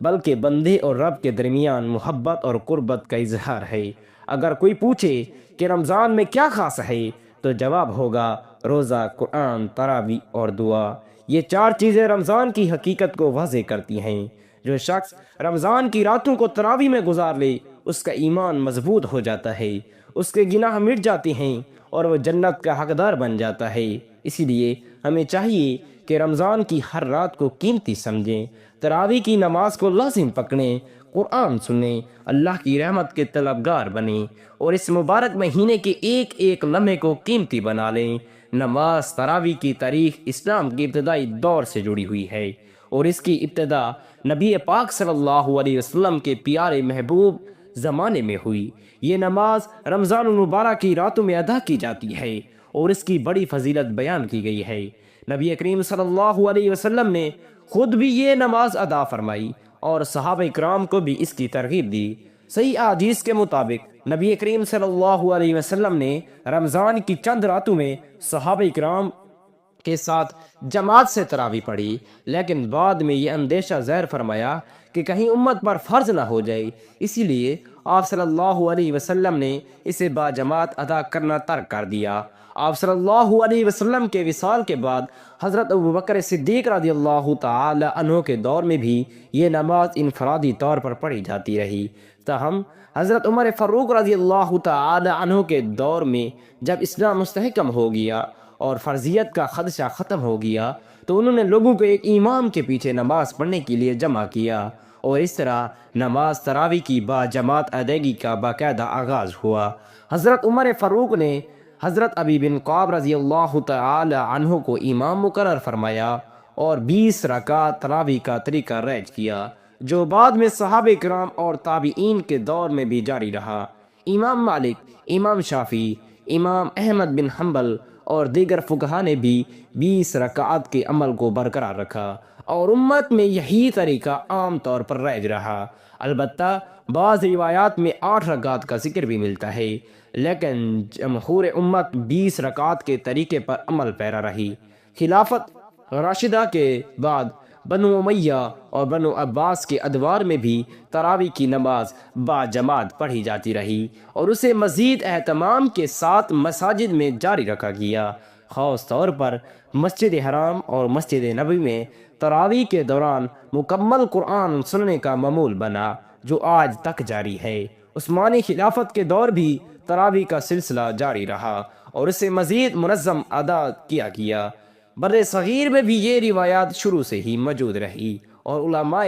بلکہ بندے اور رب کے درمیان محبت اور قربت کا اظہار ہے۔ اگر کوئی پوچھے کہ رمضان میں کیا خاص ہے تو جواب ہوگا روزہ، قرآن، تراویح اور دعا۔ یہ چار چیزیں رمضان کی حقیقت کو واضح کرتی ہیں۔ جو شخص رمضان کی راتوں کو تراویح میں گزار لے اس کا ایمان مضبوط ہو جاتا ہے، اس کے گناہ مٹ جاتے ہیں اور وہ جنت کا حقدار بن جاتا ہے۔ اسی لیے ہمیں چاہیے کہ رمضان کی ہر رات کو قیمتی سمجھیں، تراویح کی نماز کو لازم پکڑیں، قرآن سنیں، اللہ کی رحمت کے طلبگار بنیں اور اس مبارک مہینے کے ایک ایک لمحے کو قیمتی بنا لیں۔ نماز تراویح کی تاریخ اسلام کے ابتدائی دور سے جڑی ہوئی ہے اور اس کی ابتدا نبی پاک صلی اللہ علیہ وسلم کے پیارے محبوب زمانے میں ہوئی۔ یہ نماز رمضان المبارک کی راتوں میں ادا کی جاتی ہے اور اس کی بڑی فضیلت بیان کی گئی ہے۔ نبی کریم صلی اللہ علیہ وسلم نے خود بھی یہ نماز ادا فرمائی اور صحابہ کرام کو بھی اس کی ترغیب دی۔ صحیح احادیث کے مطابق نبی کریم صلی اللہ علیہ وسلم نے رمضان کی چند راتوں میں صحابہ کرام کے ساتھ جماعت سے تراویح پڑھی، لیکن بعد میں یہ اندیشہ ظاہر فرمایا کہ کہیں امت پر فرض نہ ہو جائے، اسی لیے آپ صلی اللہ علیہ وسلم نے اسے باجماعت ادا کرنا ترک کر دیا۔ آپ صلی اللہ علیہ وسلم کے وصال کے بعد حضرت ابوبکر صدیق رضی اللہ تعالی عنہ کے دور میں بھی یہ نماز انفرادی طور پر پڑھی جاتی رہی، تاہم حضرت عمر فاروق رضی اللہ تعالی عنہ کے دور میں جب اسلام مستحکم ہو گیا اور فرضیت کا خدشہ ختم ہو گیا تو انہوں نے لوگوں کو ایک امام کے پیچھے نماز پڑھنے کے لیے جمع کیا اور اس طرح نماز تراویح کی باجماعت ادائیگی کا باقاعدہ آغاز ہوا۔ حضرت عمر فاروق نے حضرت ابی بن کعب رضی اللہ تعالی عنہ کو امام مقرر فرمایا اور 20 رکعت تراویح کا طریقہ رائج کیا، جو بعد میں صحابہ کرام اور تابعین کے دور میں بھی جاری رہا۔ امام مالک، امام شافعی، امام احمد بن حنبل اور دیگر فقہا نے بھی 20 رکعت کے عمل کو برقرار رکھا اور امت میں یہی طریقہ عام طور پر رائج رہا۔ البتہ بعض روایات میں 8 رکعت کا ذکر بھی ملتا ہے، لیکن جمہور امت 20 رکعت کے طریقے پر عمل پیرا رہی۔ خلافت راشدہ کے بعد بنو امیہ اور بنو عباس کے ادوار میں بھی تراویح کی نماز باجماعت پڑھی جاتی رہی اور اسے مزید اہتمام کے ساتھ مساجد میں جاری رکھا گیا۔ خاص طور پر مسجد حرام اور مسجد نبوی میں تراویح کے دوران مکمل قرآن سننے کا معمول بنا، جو آج تک جاری ہے۔ عثمانی خلافت کے دور بھی تراویح کا سلسلہ جاری رہا اور اسے مزید منظم ادا کیا گیا۔ بر صغیر میں بھی یہ روایات شروع سے ہی موجود رہی اور علماء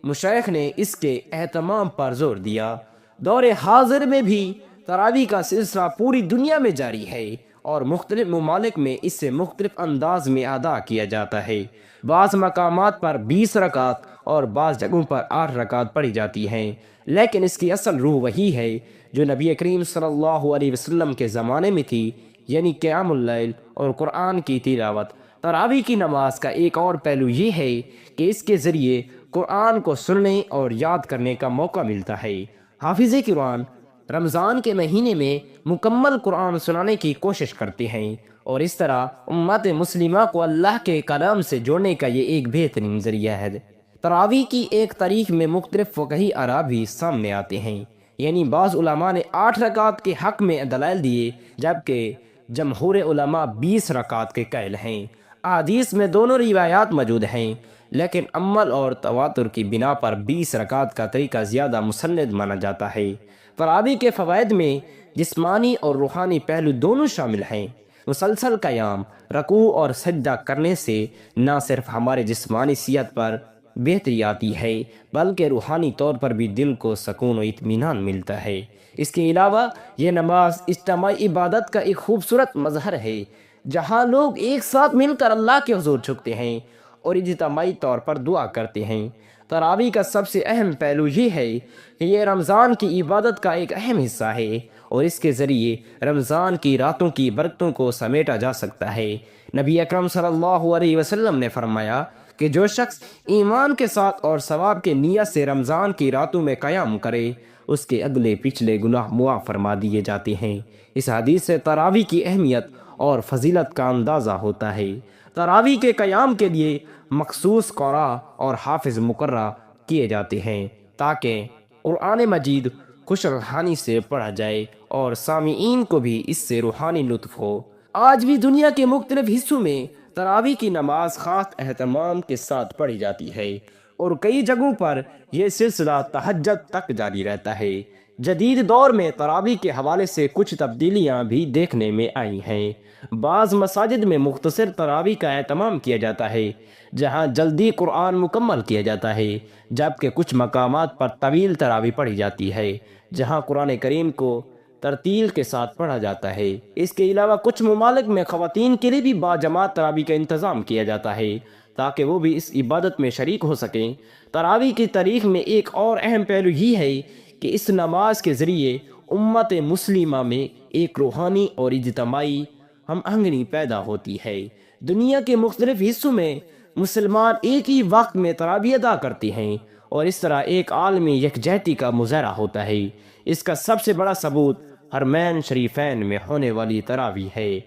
مشائخ نے اس کے اہتمام پر زور دیا۔ دور حاضر میں بھی تراویح کا سلسلہ پوری دنیا میں جاری ہے اور مختلف ممالک میں اس سے مختلف انداز میں ادا کیا جاتا ہے۔ بعض مقامات پر 20 رکعت اور بعض جگہوں پر 8 رکعت پڑھی جاتی ہیں، لیکن اس کی اصل روح وہی ہے جو نبی کریم صلی اللہ علیہ وسلم کے زمانے میں تھی، یعنی قیام اللیل اور قرآن کی تلاوت۔ تراویح کی نماز کا ایک اور پہلو یہ ہے کہ اس کے ذریعے قرآن کو سننے اور یاد کرنے کا موقع ملتا ہے۔ حافظ قرآن رمضان کے مہینے میں مکمل قرآن سنانے کی کوشش کرتے ہیں اور اس طرح امت مسلمہ کو اللہ کے کلام سے جوڑنے کا یہ ایک بہترین ذریعہ ہے۔ تراویح کی ایک تاریخ میں مختلف فقہی آراء بھی سامنے آتے ہیں، یعنی بعض علماء نے 8 رکعت کے حق میں دلائل دیے جبکہ جمہور علماء 20 رکعت کے قائل ہیں۔ احادیث میں دونوں روایات موجود ہیں، لیکن عمل اور تواتر کی بنا پر 20 رکعت کا طریقہ زیادہ مسند مانا جاتا ہے۔ تراویح کے فوائد میں جسمانی اور روحانی پہلو دونوں شامل ہیں۔ مسلسل قیام، رکوع اور سجدہ کرنے سے نہ صرف ہمارے جسمانی صحت پر بہتری آتی ہے بلکہ روحانی طور پر بھی دل کو سکون و اطمینان ملتا ہے۔ اس کے علاوہ یہ نماز اجتماعی عبادت کا ایک خوبصورت مظہر ہے، جہاں لوگ ایک ساتھ مل کر اللہ کے حضور جھکتے ہیں اور اجتماعی طور پر دعا کرتے ہیں۔ تراویح کا سب سے اہم پہلو یہ ہے کہ یہ رمضان کی عبادت کا ایک اہم حصہ ہے اور اس کے ذریعے رمضان کی راتوں کی برکتوں کو سمیٹا جا سکتا ہے۔ نبی اکرم صلی اللہ علیہ وسلم نے فرمایا کہ جو شخص ایمان کے ساتھ اور ثواب کے نیت سے رمضان کی راتوں میں قیام کرے اس کے اگلے پچھلے گناہ معاف فرما دیے جاتے ہیں۔ اس حدیث سے تراویح کی اہمیت اور فضیلت کا اندازہ ہوتا ہے۔ تراویح کے قیام کے لیے مخصوص قرآ اور حافظ مقررہ کیے جاتے ہیں تاکہ قرآن مجید خوش روحانی سے پڑھا جائے اور سامعین کو بھی اس سے روحانی لطف ہو۔ آج بھی دنیا کے مختلف حصوں میں تراویح کی نماز خاص اہتمام کے ساتھ پڑھی جاتی ہے اور کئی جگہوں پر یہ سلسلہ تہجد تک جاری رہتا ہے۔ جدید دور میں تراویح کے حوالے سے کچھ تبدیلیاں بھی دیکھنے میں آئی ہیں۔ بعض مساجد میں مختصر تراویح کا اہتمام کیا جاتا ہے جہاں جلدی قرآن مکمل کیا جاتا ہے، جبکہ کچھ مقامات پر طویل تراویح پڑھی جاتی ہے جہاں قرآن کریم کو ترتیل کے ساتھ پڑھا جاتا ہے۔ اس کے علاوہ کچھ ممالک میں خواتین کے لیے بھی باجماعت تراویح کا انتظام کیا جاتا ہے تاکہ وہ بھی اس عبادت میں شریک ہو سکیں۔ تراویح کی تاریخ میں ایک اور اہم پہلو یہ ہے کہ اس نماز کے ذریعے امت مسلمہ میں ایک روحانی اور اجتماعی ہم آہنگی پیدا ہوتی ہے۔ دنیا کے مختلف حصوں میں مسلمان ایک ہی وقت میں تراویح ادا کرتے ہیں اور اس طرح ایک عالمی یکجہتی کا مظاہرہ ہوتا ہے۔ اس کا سب سے بڑا ثبوت حرمین شریفین میں ہونے والی تراویح ہے،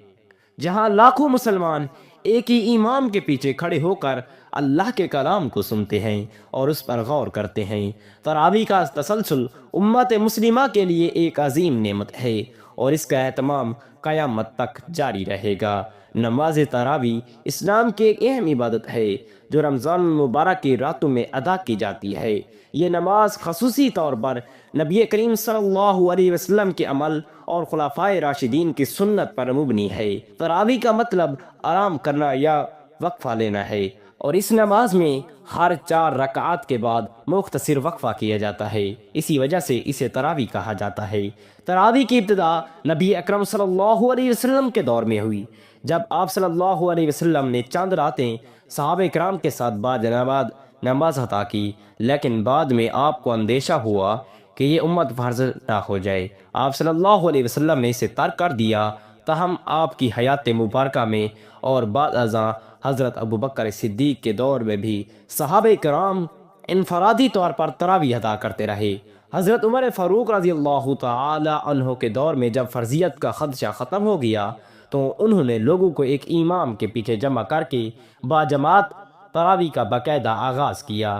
جہاں لاکھوں مسلمان ایک ہی امام کے پیچھے کھڑے ہو کر اللہ کے کلام کو سنتے ہیں اور اس پر غور کرتے ہیں۔ تراویح کا تسلسل امت مسلمہ کے لیے ایک عظیم نعمت ہے اور اس کا اہتمام قیامت تک جاری رہے گا۔ نماز تراویح اسلام کی ایک اہم عبادت ہے جو رمضان المبارک کی راتوں میں ادا کی جاتی ہے۔ یہ نماز خصوصی طور پر نبی کریم صلی اللہ علیہ وسلم کے عمل اور خلفائے راشدین کی سنت پر مبنی ہے۔ تراویح کا مطلب آرام کرنا یا وقفہ لینا ہے اور اس نماز میں ہر 4 رکعات کے بعد مختصر وقفہ کیا جاتا ہے، اسی وجہ سے اسے تراویح کہا جاتا ہے۔ تراویح کی ابتدا نبی اکرم صلی اللہ علیہ وسلم کے دور میں ہوئی جب آپ صلی اللہ علیہ وسلم نے چند راتیں صحابہ کرام کے ساتھ نماز عطا کی، لیکن بعد میں آپ کو اندیشہ ہوا کہ یہ امت فرض نہ ہو جائے۔ آپ صلی اللہ علیہ وسلم نے اسے ترک کر دیا، تاہم آپ کی حیات مبارکہ میں اور بعد ازاں حضرت ابوبکر صدیق کے دور میں بھی صحابہ کرام انفرادی طور پر تراویح ادا کرتے رہے۔ حضرت عمر فاروق رضی اللہ تعالی عنہ کے دور میں جب فرضیت کا خدشہ ختم ہو گیا تو انہوں نے لوگوں کو ایک امام کے پیچھے جمع کر کے باجماعت تراویح کا باقاعدہ آغاز کیا۔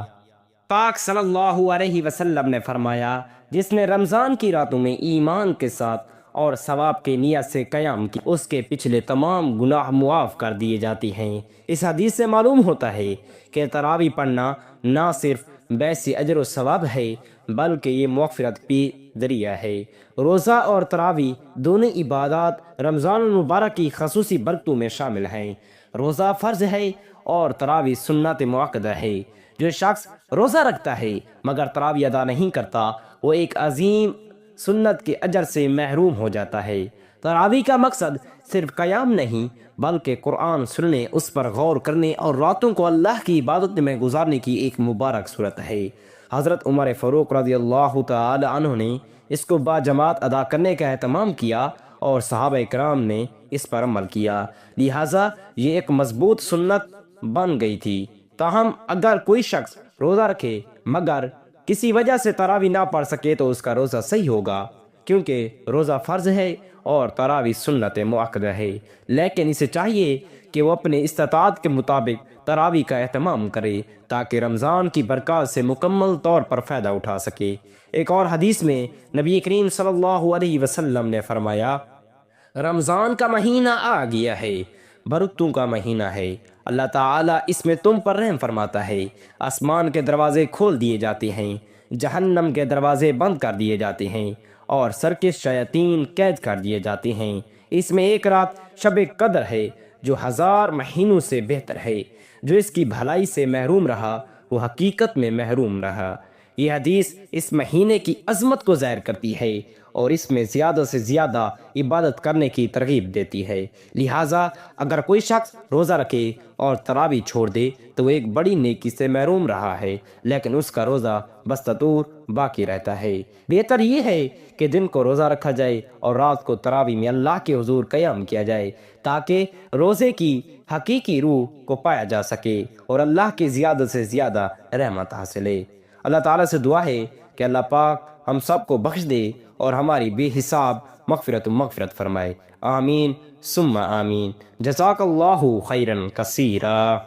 پاک صلی اللہ علیہ وسلم نے فرمایا، جس نے رمضان کی راتوں میں ایمان کے ساتھ اور ثواب کی نیت سے قیام کی، اس کے پچھلے تمام گناہ معاف کر دیے جاتے ہیں۔ اس حدیث سے معلوم ہوتا ہے کہ تراویح پڑھنا نہ صرف بیس اجر و ثواب ہے بلکہ یہ مغفرت بھی ذریعہ ہے۔ روزہ اور تراویح دونوں عبادات رمضان المبارک کی خصوصی برکتوں میں شامل ہیں۔ روزہ فرض ہے اور تراویح سنت مؤکدہ ہے۔ جو شخص روزہ رکھتا ہے مگر تراویح ادا نہیں کرتا، وہ ایک عظیم سنت کے اجر سے محروم ہو جاتا ہے۔ تراویح کا مقصد صرف قیام نہیں بلکہ قرآن سننے، اس پر غور کرنے اور راتوں کو اللہ کی عبادت میں گزارنے کی ایک مبارک صورت ہے۔ حضرت عمر فاروق رضی اللہ تعالی عنہ نے اس کو باجماعت ادا کرنے کا اہتمام کیا اور صحابہ کرام نے اس پر عمل کیا، لہٰذا یہ ایک مضبوط سنت بن گئی تھی۔ تاہم اگر کوئی شخص روزہ رکھے مگر کسی وجہ سے تراویح نہ پڑھ سکے تو اس کا روزہ صحیح ہوگا، کیونکہ روزہ فرض ہے اور تراویح سنت مؤکدہ ہے، لیکن اسے چاہیے کہ وہ اپنے استطاعت کے مطابق تراویح کا اہتمام کرے تاکہ رمضان کی برکات سے مکمل طور پر فائدہ اٹھا سکے۔ ایک اور حدیث میں نبی کریم صلی اللہ علیہ وسلم نے فرمایا، رمضان کا مہینہ آ گیا ہے، برکتوں کا مہینہ ہے، اللہ تعالیٰ اس میں تم پر رحم فرماتا ہے، آسمان کے دروازے کھول دیے جاتے ہیں، جہنم کے دروازے بند کر دیے جاتے ہیں اور سرکش شیاطین قید کر دیے جاتے ہیں۔ اس میں ایک رات شب قدر ہے جو 1000 مہینوں سے بہتر ہے۔ جو اس کی بھلائی سے محروم رہا وہ حقیقت میں محروم رہا۔ یہ حدیث اس مہینے کی عظمت کو ظاہر کرتی ہے اور اس میں زیادہ سے زیادہ عبادت کرنے کی ترغیب دیتی ہے۔ لہٰذا اگر کوئی شخص روزہ رکھے اور تراویح چھوڑ دے تو وہ ایک بڑی نیکی سے محروم رہا ہے، لیکن اس کا روزہ بستطور باقی رہتا ہے۔ بہتر یہ ہے کہ دن کو روزہ رکھا جائے اور رات کو تراویح میں اللہ کے حضور قیام کیا جائے تاکہ روزے کی حقیقی روح کو پایا جا سکے اور اللہ کی زیادہ سے زیادہ رحمت حاصل ہے۔ اللہ تعالیٰ سے دعا ہے کہ اللہ پاک ہم سب کو بخش دے اور ہماری بے حساب مغفرت فرمائے۔ آمین ثم آمین۔ جزاک اللہ خیرا کثیرا۔